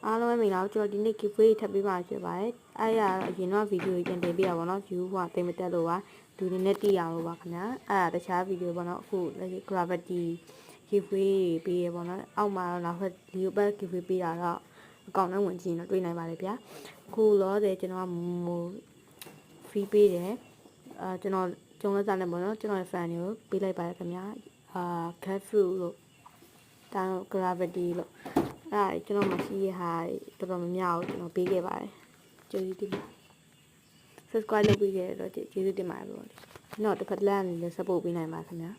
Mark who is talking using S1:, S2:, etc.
S1: အားလုံးပဲမိလားကျွန်တော်ဒီနေ့ giveaway ထပ်ပေးပါဖြစ်ပါတယ်အဲ့ရအရင်တော့ဗီဒီယိုပြန်တင်ပြရပါတော့ view ဟိုတိတ်မတက်လို့ပါလူတွေနဲ့တိရအောင်လို့ပါခင်ဗျာအဲ့ဒါတခြားဗီဒီယိုပေါ့နော်အခုလက်ရှိ gravity giveaway ပေးရပေါ့နော်အောက်မှာတော့နောက်ထပ် leopard giveaway ပေးတာတော့အကောင့်နဲ့ဝင်ကြည့်ရင်တော့တွေ့နိုင်ပါတယ်ဗျာအခုလောဆယ်ကျွန်တော်free ပေးတယ်ကျွန်တော်ကျုံလက်စားနဲ့ပေါ့နော်ကျွန်တော်ရဲ့ fan တွေကိုပေးလိုက်ပါတယ်ခင်ဗျာcat fruit လို့ဒါတော့ gravity လို့အဲ့ဒါကျွန်တော်မရှိရဟာတော်တော်များများကိုကျွန်တော်ပေးခဲ့ပါတယ်ကျေးဇူးတင်ပါတယ် subscribe လုပ်ပေးခဲ့တော့ကျေးဇူးတင်ပါတယ်ပေါ့နော်တစ်ဖက်လမ်းအနေနဲ့ support ပေးနိုင်ပါခင်ဗျာ